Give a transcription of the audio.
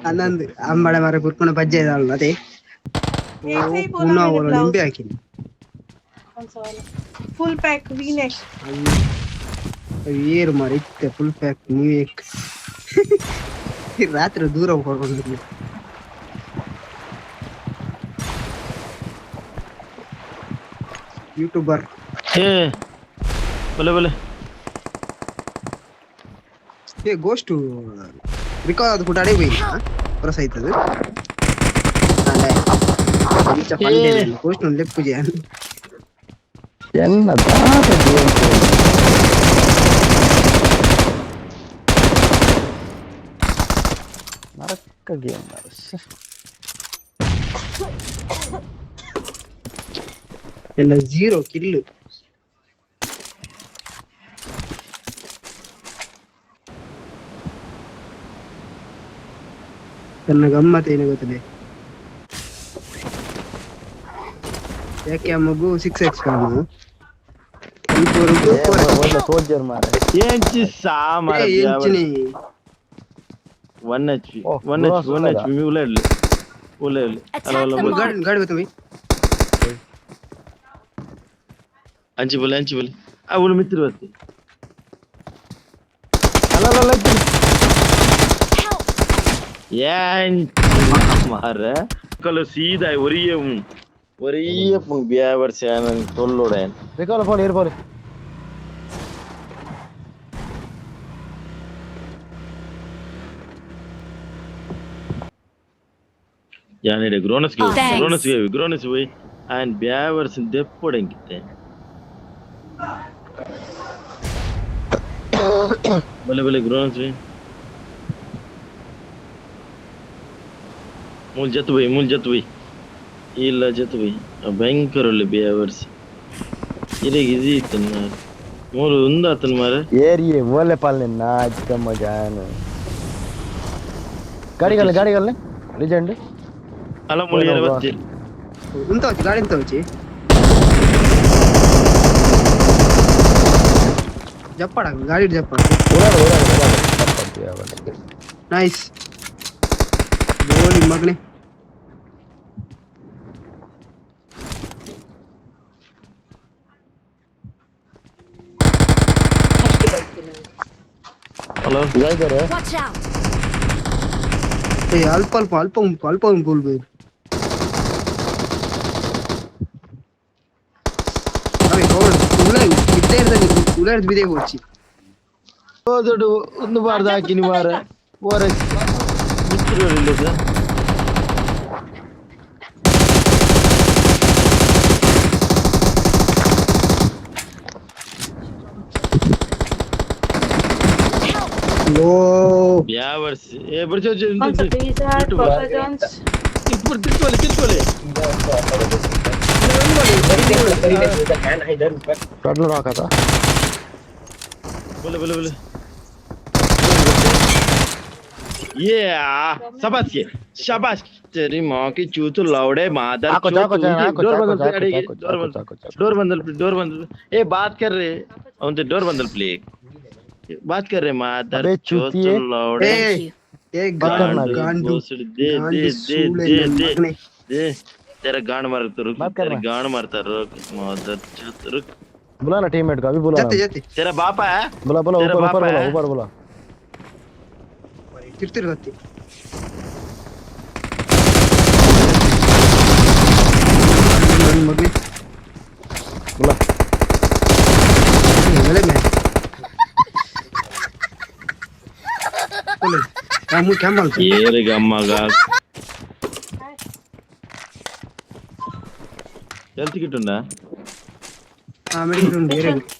Anand, I'm bada mara kurkuna bajje dal ate. Oh, puna wala nimbe akini. Full pack V-neck. Year maritte full pack neck. ರಾತ್ರಿ ದೂರ ಹೋಗ್ಕೊಂಡು YouTuber बोले बोले ಏ ghost record ಅದು ಫುಟಾಡೆ ಹೋಗಿ ಪ್ರಸ ಆಯ್ತದು ಅಲ್ಲ ಇಂಚ ಪಂಡೆ ಗೋಸ್ಟ್ ಒಂದು ಲೆಫ್ಟ್ ಪೂಜೆ என்ன தாத்த கேம் நரக்க கேம் ಎಲ್ಲ ಜೀರೋ ಕಿಲ್ ನನ್ನ ಗಮ್ಮತ್ ಏನು ಗೊತ್ತಿದೆ ಯಾಕೆ ಆ ಮಗು 6x ಕಾಣು ಸೋಲ್ಜರ್ ಮಾರೆ ఏంచి సామర ఏంచిని 1 HP 1 HP ಉಲೆಡ್ಲಿ ಅಲ್ಲ ಗಾಡಿ ಗಾಡಿ ಬತ್ತಮಿ ಅಂಚಿ ಬೋಲೆ ಅವಳು ಮಿತ್ರ ಬತ್ತಿ ಅಲ್ಲ ಏನ್ ಮಾರ ಕಲ ಸೀದಾ ಒರಿಯ ಬಿಯಾ ವರ್ಷ ನಾನು ತೊಲ್ಲೋಡೆ ರಿಕಾಲ್ ಫೋನ್ ಏರ್ ಫೋನ್ ഞാനിടെ ഗ്രോണസ് പോയി ആൻഡ് biya ವರ್ಷ ದೆಪ್ಪೊಡೆಂಗಿತ್ತೆ बोले ग्रोनस भी मूल जत भाई ಇಲ್ಲ ಜತ್ ಭಾई ಭಯಂಕರ ಒಳ್ಳೆ ಬಿಹೇವಿಯರ್ಸ್ ಇದೇ ಈಜಿ ಇತ್ತು ಮೂರು ಉಂದಾತನ ಮಾರೆ ಏರಿಯೆ ಓಲೆ ಪಾಲ್ನೆ ನಾಚ್ ಮಜಾನ ಗಾಡಿಗಲ್ಲೆ ಲೆಜೆಂಡ್ ಅಲ್ಲ ಮೂಲಿಗೆ ಬತ್ತಿ ಉಂತವಚ್ಚಿ ಗಾಡಿ ಉಂತವಚ್ಚಿ ಜಪ್ಪಡ ಗಾಡಿ ಜಪ್ಪಡ ನೈಸ್ ಗೋಲಿ ಮಗನೇ ಹಲೋ Watch out. ಏ ಅಲ್ಪ ಗೋಲ್ಬೇಕು ಅವೆ ಉಳ್ಳಾರ್ದು ಬಿದೆ ಹೋಚಿ ದೊಡ್ಡ ಒಂದು ಬಾರ್ದ ಹಾಕಿನಿ ಮಾರ ಓರ ಮಿತ್ರರಿಲ್ಲ ಸರ್ ಓ ಯಾವರ್ಸ್ ಏ ಬರ್ಚೋ Papa John's. ತಿಳ್ಕೊಳ್ಳಿ ಪ್ರಾಬ್ಲಮ್ ಆಗತ್ತಾ बोले ये शाबाश तेरी माँ की चूत लौड़े मादर डोर बंदल ए बात कर रहे उनसे डोर बंदल प्ले बात कर रहे मादर चूत लौड़े गांडू दे तेरा गांड मारता रुक मादर चूत रुक बुला ना टीममेट को अभी बुला जाते तेरा बाप है बुला ऊपर बुला ತಿರ್ತಿರ್ಗತ್ತಿ ನನ್ನ ಮಗನೇ बुला ಒಳ್ಳೆ ಮೇ ಒಳ್ಳೆ ನಾವು ಕ್ಯಾಂಪ್ ಏರೆ ಗಮ್ಮಗ ಹೆಲ್ತ್ ಕಿಟ್ ಉಂಟಾ ಮೆಡಿಕಲ್ ಉಂಟು